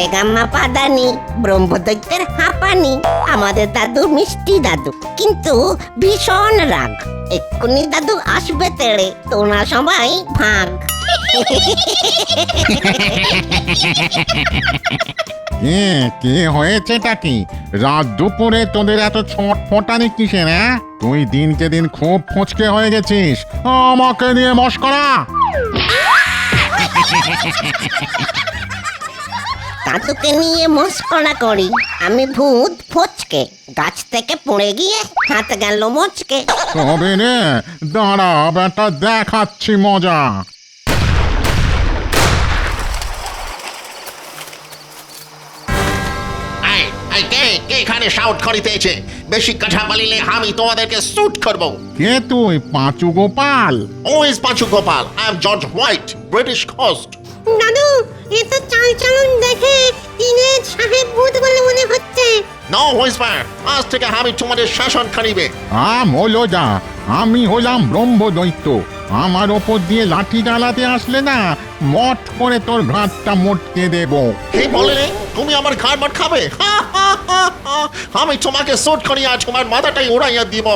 রেগাম্মা পাদানি, ব্রহ্মদৈত্যের হাঁপানি, আমাদের দাদু মিষ্টি দাদু, কিন্তু ভীষণ রাগ। এক্ষুনি দাদু আসবে তেড়ে, তোরা সবাই ভাগ। কি হয়েছেটা কি? রাত দুপুরে তোদের এত ছটফটানি কিসের? হ্যাঁ, তুই দিনকে দিন খুব ফচকে হয়ে গেছিস। আমাকে নিয়ে মস্করা। দাদুকে নিয়ে মস্করা করি? আমি ভূত ফচকে, গাছ থেকে পড়ে গিয়ে হাত গেল মচকে। তবে রে, দাঁড়া বেটা, দেখাচ্ছি মজা। কে এখানে শাউট করিতেছে? বেশি কথা বলিলে আমি তোমাদেরকে শুট করব। কে তুই, পাঁচু গোপাল? ও is Panchu Gopal. I am George White, British host. দাদু, এ তো চালচলন দেখে ইংরেজ সাহেব ভূত বলে মনে হচ্ছে। নো হুইসপার, আজ থেকে আমি তোমাদের শাসন করিবে। হলো যা, আমি হলাম ব্রহ্মদৈত্য। আমার ওপর দিয়ে লাঠি চালাতে আসলে না, মট করে তোর ঘাটটা মোটকে দেব। কে বলে রে তুমি আমার ঘাড় মার খাবে? আমি তোমাকে শুট করিয়া তোমার মাথাটাই উড়াইয়া দিব।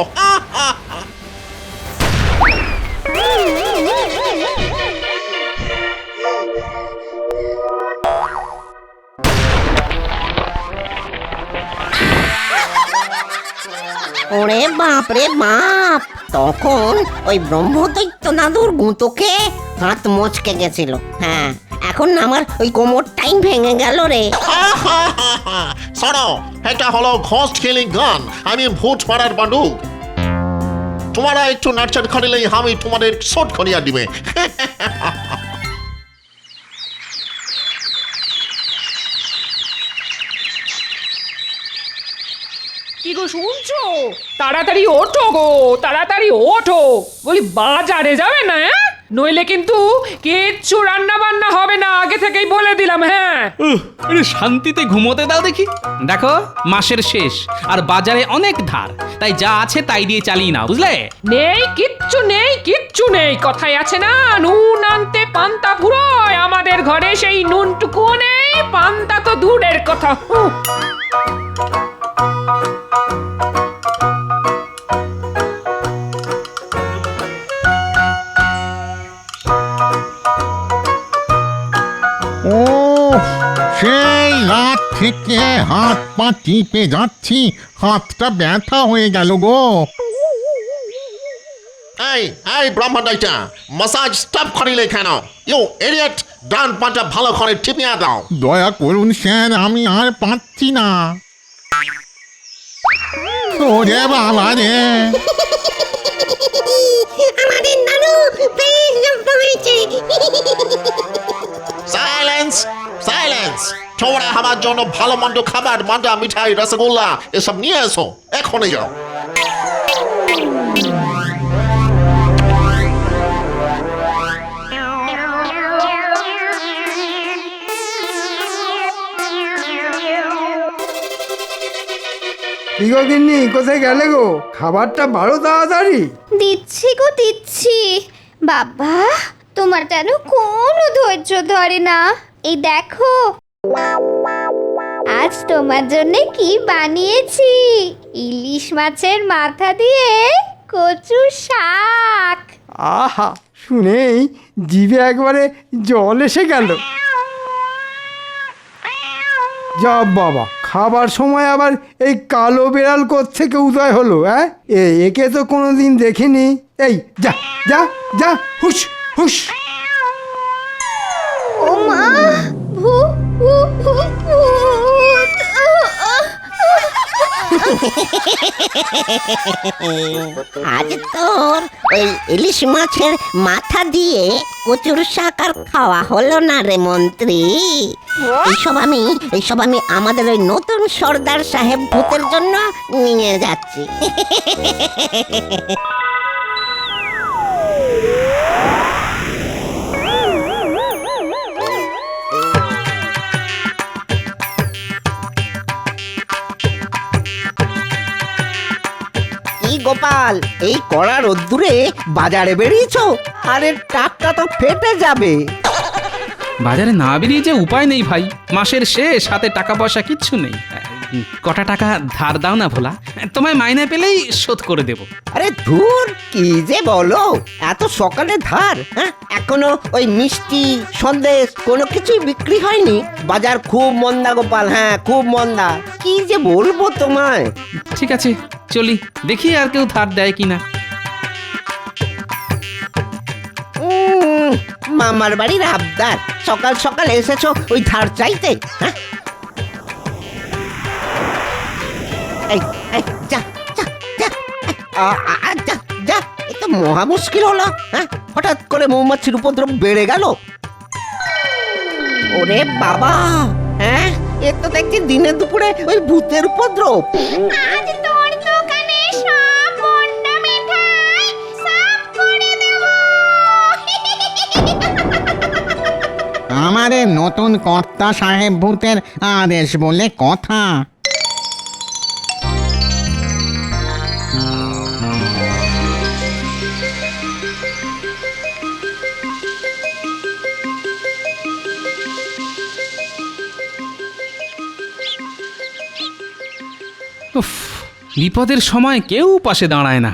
ওরে বাপ রে বাপ, তখন ওই ব্রহ্মদৈত্য দাদুর গুঁতোকে হাত মচকে গেছিল। হ্যাঁ, এখন আমার ওই কোমরটাই ভেঙে গেল রে। শোনো, এটা হলো ঘোস্ট কিলিং গান। আমি ভূত মারার বান্ডুক। তোমরা একটু নাচন করিলেই আমি তোমাদের শুট করিয়া দিবে। কি গো শুনছো? তাড়াতাড়ি ওঠো গো, তাড়াতাড়ি ওঠো। বলি বাজারে যাবে না? নইলে কিন্তু কিচ্ছু রান্না বান্না হবে না, আগে থেকেই বলে দিলাম। হ্যাঁ, আরে শান্তিতে ঘুমোতে দাও দেখি। দেখো, মাসের শেষ আর বাজারে অনেক ধার, তাই যা আছে তাই দিয়ে চালিয়ে নাও, বুঝলে? নেই কিচ্ছু নেই, কিচ্ছু নেই। কথাই আছে না, নুন আনতে পান্তা ফুরোয়। আমাদের ঘরে সেই নুনটুকুও নেই, পান্তা তো দূরের কথা। ও, সেই রাত থেকে হাত পা টিপে যাচ্ছি, হাতটা ব্যথা হয়ে গেল গো। এই ব্রহ্মদৈত্য, মাসাজ স্টপ করিলে কেন? ইউ ইডিয়েট, ডান পাটা ভালো করে টিপিয়া দাও। দয়া করুন স্যার, আমি আর পাচ্ছি না। ওরে বাবা রে, আমাদের দাদু বেশ জব্দ হয়েছে। Silence, silence. তোমরা আমার জন্য ভালো মন্দ খাবার, মান্ডা, মিঠাই, রসগোল্লা এসব নিয়ে এসো, এখনই যাও। কি গো গিন্নি, কোথায় গেলে গো? খাবারটা বাড়ো তাড়াতাড়ি। দিচ্ছি গো দিচ্ছি। বাবা, তোমার যেন কোনো ধৈর্য ধরে না। এই দেখো, আজ তোমার জন্য কি বানিয়েছি। ইলিশ মাছের মাথা দিয়ে কচু শাক। আহা, শুনেই জিভে একবারে জল এসে গেল। যা বাবা, খাবার সময় আবার এই কালো বেড়াল কোত্থেকে উদয় হলো? হ্যাঁ, একে তো কোনোদিন দেখিনি। এই যা যা যা, হুশ হুশ। ও মা, ভূত। আজ তোর ওই ইলিশ মাছের মাথা দিয়ে কচুর শাক আর খাওয়া হলো না রে মন্ত্রী। এইসব আমি আমাদের ওই নতুন সর্দার সাহেব ভূতের জন্য নিয়ে যাচ্ছি। গোপাল, এই কড়া রোদ্দুরে বাজারে বেরিয়েছো? আরে টাকটা তো ফেটে যাবে। বাজারে না বেরিয়ে যে উপায় নেই ভাই, মাসের শেষ, হাতে টাকা পয়সা কিচ্ছু নেই। কটা টাকা ধার দাও না ভোলা, তোমায় মাইনে পেলেই শোধ করে দেব। আরে ধুর, কি যে বলো, এত সকালে ধার? হ্যাঁ, এখনো ওই মিষ্টি সন্দেশ কোনো কিছুই বিক্রি হয়নি। বাজার খুব মন্দা গোপাল, হ্যাঁ খুব মন্দা। কি যে বলবো তোমায়। ঠিক আছে চলি, দেখি আর কেউ ধার দেয় কিনা। মামার বাড়ির আবদার, সকাল সকাল এসেছো ওই ধার চাইতে? হ্যাঁ, এই, এই, যা যা যা, যা যা, এ তো মহা মুশকিল হলো। হ্যাঁ, হঠাৎ করে মৌমাছির উপদ্রব বেড়ে গেল। ওরে বাবা, হ্যাঁ এ তো দেখছি দিনে দুপুরে ওই ভূতের উপদ্রব। আজ তোর দোকানে সব মন্ডা মিঠাই সাফ করে দেব। আমাদের নতুন কর্তা সাহেব ভূতের আদেশ বলে কথা। উফ, বিপদের সময় কেউ পাশে দাঁড়ায় না।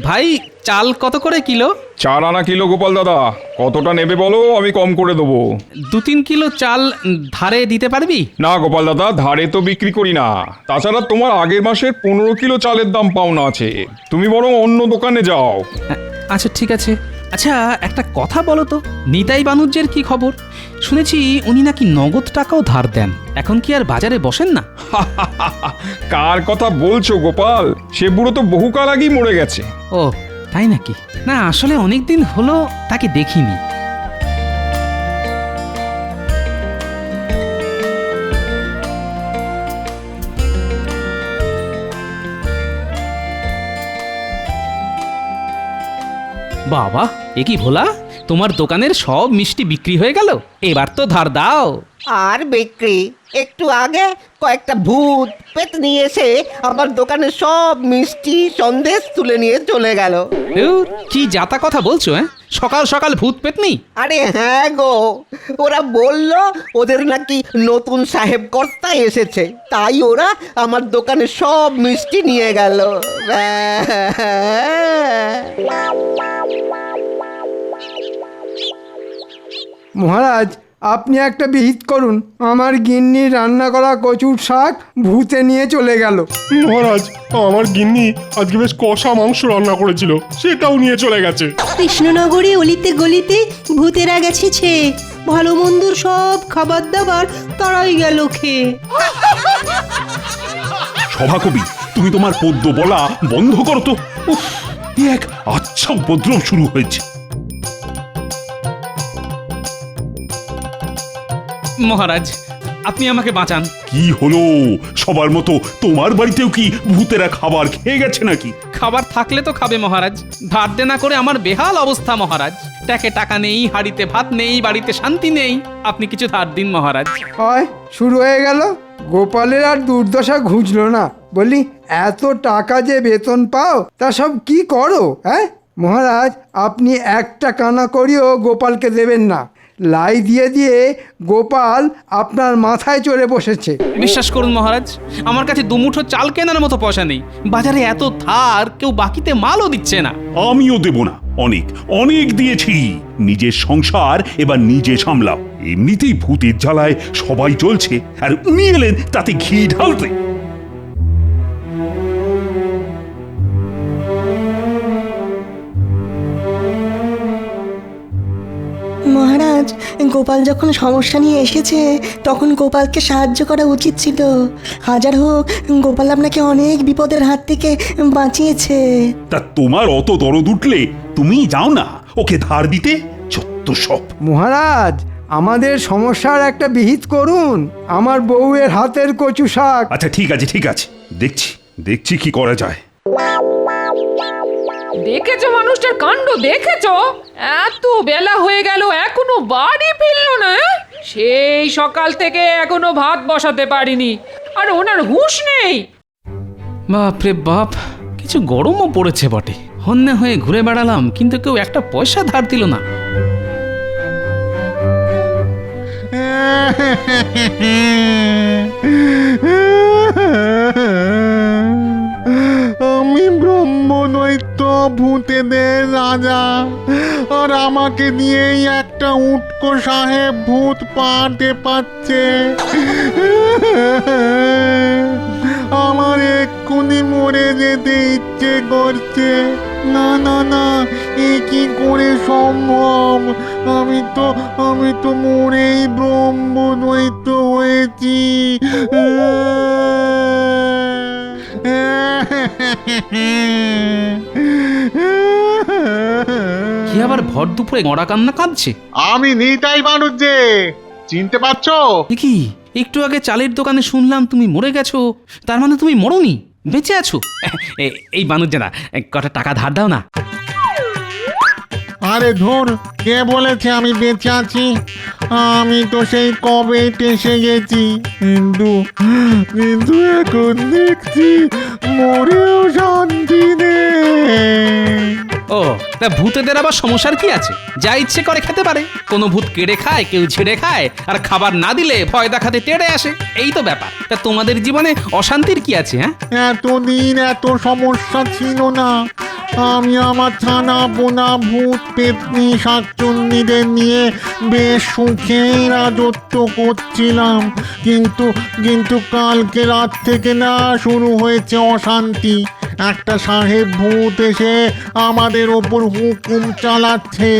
ভাই, চাল কত করে কিলো? 4 আনা কিলো গোপাল দাদা, কতটা নেবে বলো, আমি কম করে দেবো। 2-3 কিলো চাল ধারে দিতে পারবি? না গোপাল দাদা, ধারে তো বিক্রি করি না। তাছাড়া তোমার আগের মাসের 15 কিলো চালের দাম পাওনা আছে, তুমি বরং অন্য দোকানে যাও। আচ্ছা ঠিক আছে। আচ্ছা একটা কথা বলো তো, নিতাই বানুজ্যের কি খবর? শুনেছি উনি নাকি নগদ টাকাও ধার দেন। এখন কি আর বাজারে বসেন না? কার কথা বলছো গোপাল? সে বুড়ো তো বহুকাল আগেই মরে গেছে। ও তাই নাকি? না আসলে অনেক দিন হলো তাকে দেখিনি। বাবা, এ কি ভোলা, তোমার দোকানের সব মিষ্টি বিক্রি হয়ে গেল? এবার তো ধার দাও। আর বিক্রি? একটু আগে কয়েকটা ভূত পেতনি এসে আমার দোকানে সব মিষ্টি সন্দেশ তুলে নিয়ে চলে গেল। ধুর, কি যাতা কথা বলছো? সকাল সকাল ভূত পেতনি? আরে হ্যাঁ গো, ওরা বলল ওদের নাকি নতুন সাহেব কর্তা এসেছে, তাই ওরা আমার দোকানে সব মিষ্টি নিয়ে গেল। মহারাজ, আপনি একটা বিহিত করুন। আমার গিন্নি রান্না করা কচুর শাক ভূতে নিয়ে চলে গেল। মহারাজ, আমার গিন্নি আজকে বেশ কষা মাংস রান্না করেছিল, সেটাও নিয়ে চলে গেছে। কৃষ্ণনগরে অলিতে গলিতে ভূতেরা গেছেছে, ভালো মন্দর সব খাবার দাবার তারাই গেল খেয়ে। সভাকবি, তুমি তোমার পদ্য বলা বন্ধ করো তো। উফ, এ এক আচ্ছা উপদ্রব শুরু হয়েছে। মহারাজ, আপনি আমাকে বাঁচান। কি হলো? সবার মতো তোমার বাড়িতেও কি ভূতেরা খাবার খেয়ে গেছে নাকি? খাবার থাকলে তো খাবে মহারাজ, ধার দেনা করে আমার বেহাল অবস্থা মহারাজ। ট্যাকে টাকা নেই, হাড়িতে ভাত নেই, বাড়িতে শান্তি নেই। আপনি কিছু ধার দিন মহারাজ। হয় শুরু হয়ে গেল। গোপালের আর দুর্দশা ঘুচলো না। বলি, এত টাকা যে বেতন পাও তা সব কি করো? হ্যাঁ মহারাজ, আপনি একটা কানা করিও গোপালকে দেবেন না। লাই দিয়ে দিয়ে গোপাল আপনার মাথায় চড়ে বসেছে। বিশ্বাস করুন মহারাজ, আমার কাছে দুমুঠো চাল কেনার মতো পয়সা নেই। বাজারে এত ধার, কেউ বাকিতে মালও দিচ্ছে না। আমিও দেব না, অনেক অনেক দিয়েছি। নিজের সংসার এবার নিজে সামলাও। এমনিতেই ভূতের জ্বালায় সবাই চলছে, আর উনি এলেন তাতে ঘি ঢালতে। মহারাজ, গোপাল যখন সমস্যা নিয়ে এসেছে তখন গোপালকে সাহায্য করা উচিত ছিল। হাজার হোক, গোপাল আপনাকে অনেক বিপদের হাত থেকে বাঁচিয়েছে। তা তোমার অত দরদ উঠলে তুমি যাও না ওকে ধার দিতে। যত সব। মহারাজ, আমাদের সমস্যার একটা বিহিত করুন। আমার বউয়ের হাতের কচু শাক। আচ্ছা ঠিক আছে ঠিক আছে, দেখছি দেখছি কি করা যায়। দেখেছো মানুষটার কাণ্ড? দেখেছো? এত বেলা হয়ে গেল এখনো বাড়ি ফিরলো না। সেই সকাল থেকে এখনো ভাত বসাতে পারিনি, আর ওনার হুঁশ নেই। বাপরে বাপ, কিছু গরমও পড়েছে বটে। হন্যে হয়ে ঘুরে বেড়ালাম, কিন্তু কেউ একটা পয়সা ধার দিল না। আমি ব্রহ্মদৈত্য ভূতেদের রাজা, আর আমাকে দিয়েই একটা উটকো সাহেব ভূত পাতে পাচ্ছে। আমার এক্ষুনি মরে যেতে ইচ্ছে করছে। না না না, এ কি করে সম্ভব? আমি তো মরেই ব্রহ্মদৈত্য হয়েছি। কি আবার ভর দুপুরে গড়া কান্না কাঁদছে? আমি নিতাই বানুজ্জে, চিনতে পারছো? এ কি, একটু আগে চালের দোকানে শুনলাম তুমি মরে গেছো, তার মানে তুমি মরোনি, বেঁচে আছো? এই বানুজ্জেরা, কটা টাকা ধার দাও না। আরে ধুর, কে বলেছে আমি বেঁচে আছি? আমি তো সেই কবে টেসে গেছি, কিন্তু এখন দেখছি মরেও শান্তি নেই। ও, তা ভূতেদের আবার সমস্যার কি আছে? যা ইচ্ছে করে খেতে পারে। কোনো ভূত কেড়ে খায়, কেউ ছেড়ে খায়, আর খাবার না দিলে ভয় দেখাতে তেড়ে আসে। এই তো ব্যাপার। তা তোমাদের জীবনে অশান্তির কি আছে? হ্যাঁ, এতদিন এত সমস্যা ছিল না। আমি আমার ছানা বোনা ভূত পেতনি শাকচুন্নিদের নিয়ে বেশ সুখেই রাজত্ব করছিলাম, কিন্তু কালকে রাত থেকে না শুরু হয়েছে অশান্তি। একটা সাহেব ভূত এসে আমাদের ওপর হুকুম চালাচ্ছে,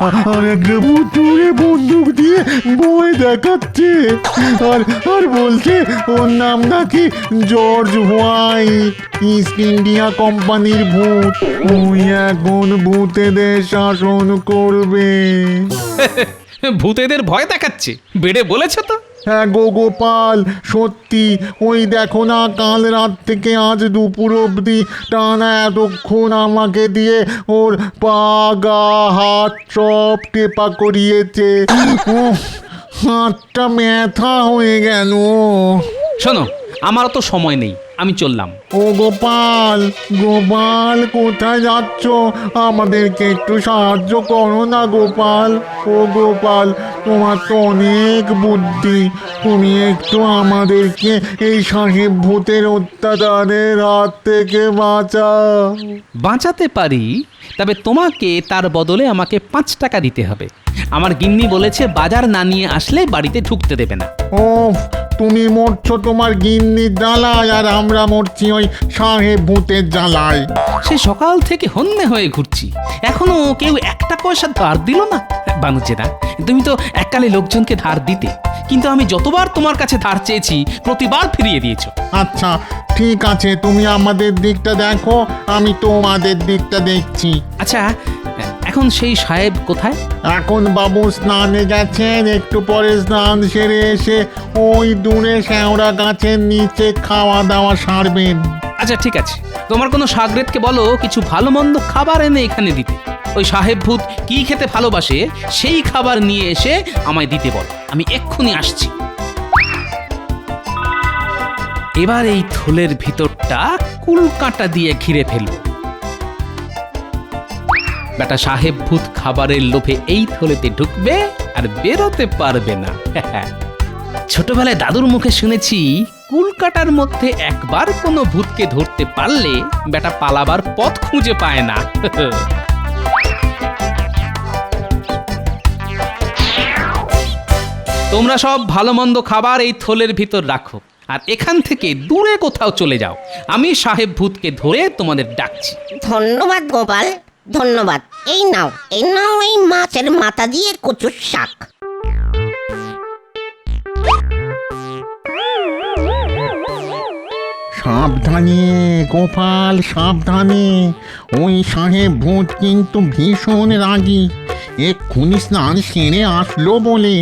আর একটা ভূতুরে বন্দুক দিয়ে ভয় দেখাচ্ছে, আর বলছে ওর নাম নাকি জর্জ হোয়াইট, ইস্ট ইন্ডিয়া কোম্পানির ভূত। ওই এখন ভূতেদের শাসন করবে। ভূতেদের ভয় দেখাচ্ছে? বেড়ে বলেছ তো। হ্যাঁ গো গোপাল, সত্যি। ওই দেখো না, কাল রাত থেকে আজ দুপুর অবধি টানা এতক্ষণ আমাকে দিয়ে ওর পা গা হাত সব টেপা করিয়েছে। হাতটা ব্যথা হয়ে গেল। শোনো, আমারও তো সময় নেই, আমি চললাম। ও গোপাল, গোপাল কোথায় যাচ্ছ? আমাদেরকে একটু সাহায্য করো না গোপাল। ও গোপাল, তোমার তো অনেক বুদ্ধি, তুমি একটু আমাদেরকে এই সাহেব ভূতের অত্যাচারের হাত থেকে বাঁচাও। বাঁচাতে পারি, তবে তোমাকে তার বদলে আমাকে 5 টাকা দিতে হবে। আমার গিন্নি বলেছে বাজার না নিয়ে আসলে বাড়িতে ঢুকতে দেবে না। ও, তুমি মরছো তোমার গিন্নির জ্বালায়, আর আমরা মরছি ওই সাহেব ভূতের জ্বালায়। সে সকাল থেকে হন্যে হয়ে ঘুরছি, এখনো কেউ 1 পয়সা ধার দিল না। বানুজ্জেদা, তুমি তো এককালে লোকজনকে ধার দিতে, কিন্তু আমি যতবার তোমার কাছে ধার চেয়েছি প্রতিবার ফিরিয়ে দিয়েছো। আচ্ছা ঠিক আছে, তুমি আমাদের দিকটা দেখো, আমি তোমাদের দিকটা দেখছি। আচ্ছা, এখন সেই সাহেব কোথায়? এখন বাবু স্নানে গেছেন, একটু পরে স্নান সেরে এসে ওই দূরে শ্যাওড়া গাছের নিচে খাওয়া দাওয়া সারবেন। আচ্ছা ঠিক আছে, তোমার কোনো সাগরেদকে বলো কিছু ভালো মন্দ খাবার এনে এখানে দিতে। ওই সাহেব ভূত কি খেতে ভালোবাসে সেই খাবার নিয়ে এসে আমায় দিতে বল, আমি এক্ষুনি আসছি। এবার এই থলের ভিতরটা কুলকাঁটা দিয়ে ঘিরে ফেলব। বেটা সাহেব ভূত খাবারের লোভে এই থলেতে ঢুকবে আর বেরোতে পারবে না। ছোটবেলায় দাদুর মুখে শুনেছি, কুলকাটার মধ্যে একবার কোনো ভূতকে ধরতে পারলে বেটা পালাবার পথ খুঁজে পায় না। তোমরা সব ভালো মন্দ খাবার এই থলের ভিতর রাখো, আর এখান থেকে দূরে কোথাও চলে যাও। আমি সাহেব ভূতকে ধরে তোমাদের ডাকছি। ধন্যবাদ গোপাল, ধন্যবাদ। এই নাও এই মাছের মাথা দিয়ে কচুর শাক। সাবধানে গোপাল, সাবধানে। ওই সাহেব ভূত কিন্তু ভীষণ রাগী, এক্ষুনি স্নান সেরে আসলো বলে।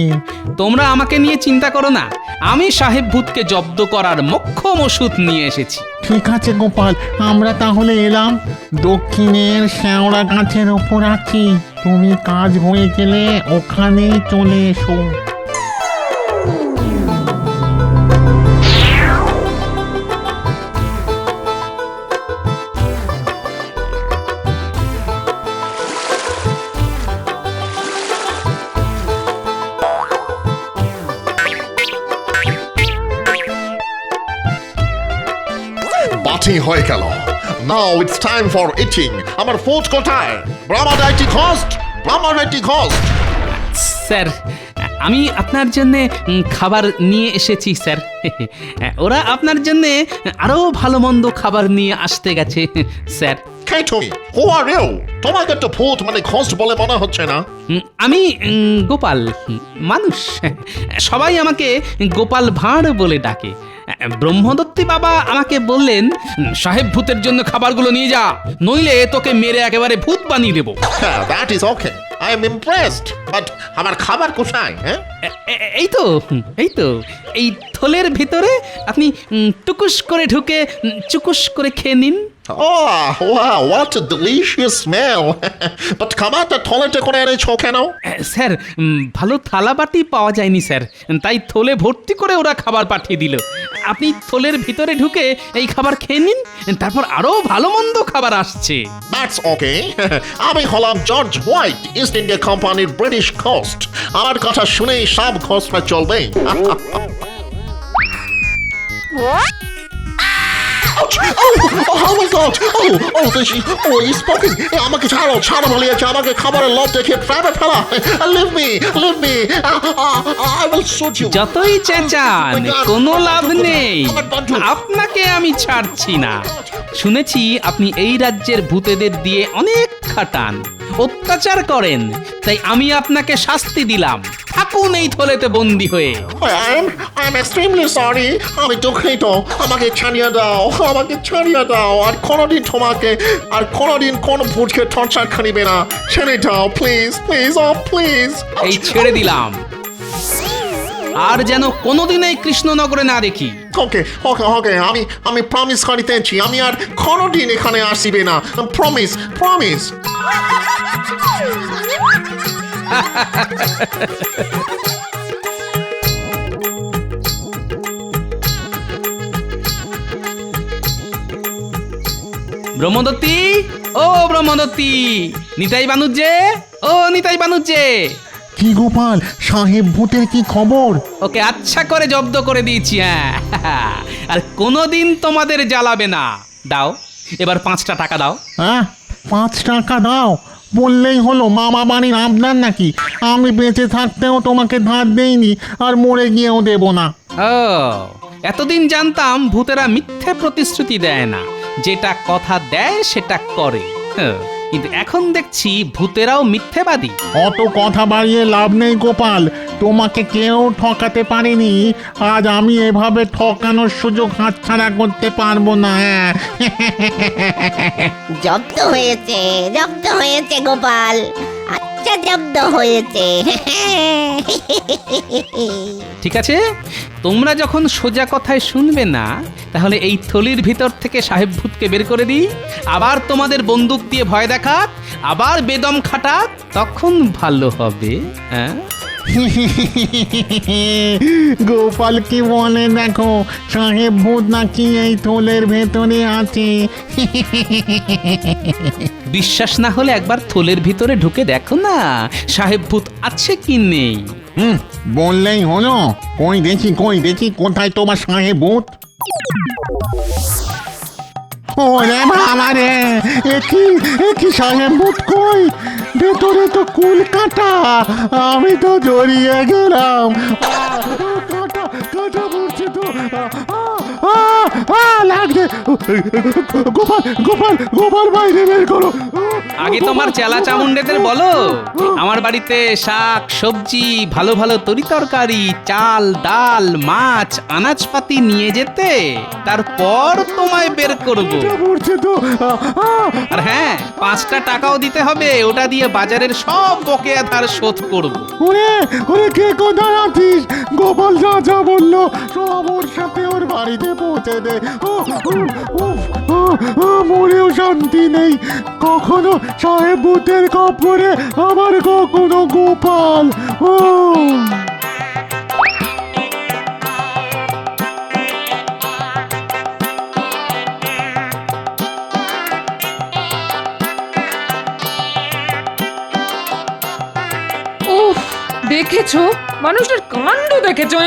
তোমরা আমাকে নিয়ে চিন্তা করো না, আমি সাহেব ভূতকে জব্দ করার মোক্ষম ওষুধ নিয়ে এসেছি। ঠিক আছে গোপাল, আমরা তাহলে এলাম। দক্ষিণের শ্যাওড়া গাছের ওপর আছি, তুমি কাজ হয়ে গেলে ওখানেই চলে এসো। পার্টি হয়ে গেল। Now it's time for eating. আমার ফুড কোথায়? ব্রাহ্মণাইটি ঘোস্ট, ব্রাহ্মণাইটি ঘোস্ট। স্যার আমি আপনার জন্য খাবার নিয়ে এসেছি স্যার। ওরা আপনার জন্য আরো ভালো মন্দ খাবার নিয়ে আসতে গেছে স্যার। কে তুমি? হু আর ইউ? তোমাকে তো ভূত মানে ঘোস্ট বলে মনে হচ্ছে না। আমি গোপাল, মানুষ। সবাই আমাকে গোপাল ভাঁড় বলে ডাকে। ব্রহ্মদত্তি বাবা আমাকে বললেন, সাহেব ভূতের জন্য খাবারগুলো নিয়ে যা, নইলে তোকে মেরে একেবারে ভূত বানিয়ে দেবো। হ্যাঁ, that is okay, I am impressed, but আমার খাবার কোথায়? হ্যাঁ, এই তো এই থলের ভিতরে আপনি টুকুস করে ঢুকে চুকুস করে খেয়ে নিন। Oh, wow, what a delicious smell! But খাবারটা থলেতে করে এনেছো কেন? স্যার ভালো থালা বাটি পাওয়া যায়নি স্যার, তাই থলে ভর্তি করে ওরা খাবার পাঠিয়ে দিল। আপনি থলের ভিতরে ঢুকে এই খাবার খেয়ে নিন, তারপর আরো ভালো মন্দ খাবার আসছে। That's okay. আমি হলাম জর্জ হোয়াইট, ইস্ট ইন্ডিয়া কোম্পানির ব্রিটিশ ঘোস্ট। আমার কথা শুনেই সব ঘোস্টরা চলবে। Oh my God! He's spoken. আমাকে ছাড়ো বলিয়েছে, আমাকে খাবারের লোভ দেখে প্রাণে ফেলা। Leave me. I will shoot you. যতই চেঁচান কোনো লাভ নেই, আপনাকে আমি ছাড়ছি না। শুনেছি আপনি এই রাজ্যের ভূতেদের দিয়ে অনেক খাটান, অত্যাচার করেন, তাই আমি আপনাকে শাস্তি দিলাম। থাকুন এই থলেতে বন্দি হয়ে। I'm extremely sorry. আমি দুঃখিত। আমাকে ছাড়িয়ে দাও। আর কোনোদিন কোন ভূতকে টর্চার করিবে না। ছেড়ে দাও প্লিজ, প্লিজ। এই ছেড়ে দিলাম, আর যেন কোনোদিন এই কৃষ্ণনগরে না দেখি। ওকে, আমি প্রমিস করিতেছি, আমি আর কোনোদিন এখানে আসিবে না। প্রমিস। ব্রহ্মদত্তি, ও ব্রহ্মদত্তি, নিতাই বানুজ্জে। কি গোপাল সাহেব ভূতের কি খবর? ওকে আচ্ছা করে জব্দ করে দিয়েছি। হ্যাঁ, আর কোনোদিন তোমাদের জ্বালাবে না। দাও এবার 5টা টাকা দাও। হ্যাঁ, 5 টাকা দাও বললেই হলো? মামা বাড়ির আপনার নাকি? আমি বেঁচে থাকতেও তোমাকে ধার দেইনি, আর মরে গিয়েও দেব না। ও, এতদিন জানতাম ভূতেরা মিথ্যে প্রতিশ্রুতি দেয় না, যেটা কথা দেয় সেটা করে। কিন্তু এখন দেখছি ভূতেরাও মিথ্যেবাদী। অত কথা বাড়িয়ে লাভ নেই গোপাল, তোমাকে কেউ ঠকাতে পারেনি। আজ আমি এভাবে ঠকানোর সুযোগ হাতছাড়া করতে পারবো না। হ্যাঁ, জব্দ হয়েছে গোপাল, আচ্ছা জব্দ হয়েছে। ঠিক আছে, তোমরা যখন সোজা কথায় শুনবে না, তাহলে এই থলির ভিতর থেকে সাহেব ভূতকে বের করে দিই, আবার তোমাদের বন্দুক দিয়ে ভয় দেখাক, আবার বেদম খাটাক, তখন ভালো হবে। হ্যাঁ, গোপাল কি বলে দেখো, সাহেব ভূত নাকি এই থলের ভেতরে আছে। বিশ্বাস না হলে একবার থলের ভিতরে ঢুকে দেখো না, সাহেব ভূত আছে কি নেই। বললেই হলো। কই দেখি কোথায় তোমার সাহেব ভূত? ওরে বাবা রে, একই সাহেব ভূত কই? ভেতরে তো কুল কাটা, আমি তো জড়িয়ে গেলাম। কাটা পড়ছে তো, লাগছে। গোপাল বাইরে বের করো। আগে তোমার চেলা চামুন্ডেদের বলো আমার বাড়িতে শাক সবজি ভালো ভালো তরিতরকারি চাল ডাল মাছ আনাজপাতি নিয়ে যেতে, তারপর তোমায় বের করব। আর হ্যাঁ, 5টা টাকাও দিতে হবে, ওটা দিয়ে বাজারের সব বকেয়া ধার শোধ করব। ওরে কে কোথায় আছিস? গোপাল যা বললো সব ওর সাথে ওর বাড়িতে পৌঁছে দে। মরেও শান্তি নেই, কখনো সাহেব ভূতের খপ্পরে, আবার কখনো গোপাল। দেখেছো মানুষটার কাণ্ড দেখেছো?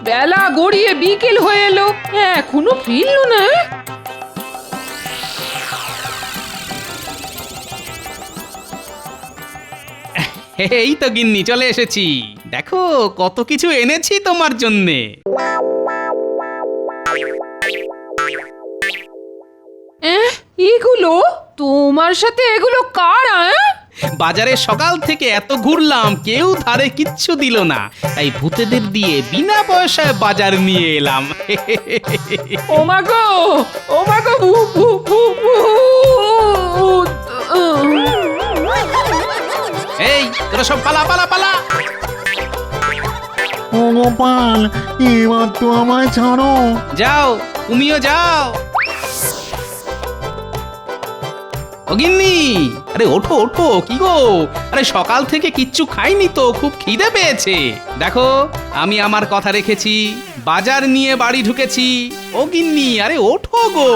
বেলা গড়িয়ে বিকেল হয়ে এলো, এখনো ফিরলো না। এই তো গিন্নি চলে এসেছি, দেখো কত কিছু এনেছি তোমার জন্যে। এগুলো তোমার সাথে এগুলো কারা? বাজারে সকাল থেকে এত ঘুরলাম, কেউ ধারে কিচ্ছু দিল না, তাই ভূতেদের দিয়ে বিনা পয়সায় বাজার নিয়ে এলাম। ও মা গো, ও মা গো, ভূত। এই তোরা সব পালা পালা পালা। ও গোপাল, এবার তো আমায় ছাড়ো। যাও, তুমিও যাও। ও গিন্নি, আরে ওঠো ওঠো, কি গো? আরে সকাল থেকে কিচ্ছু খাইনি তো, খুব খিদে পেয়েছে। দেখো আমি আমার কথা রেখেছি, বাজার নিয়ে বাড়ি ঢুকেছি। ও গিন্নি, আরে ওঠো গো।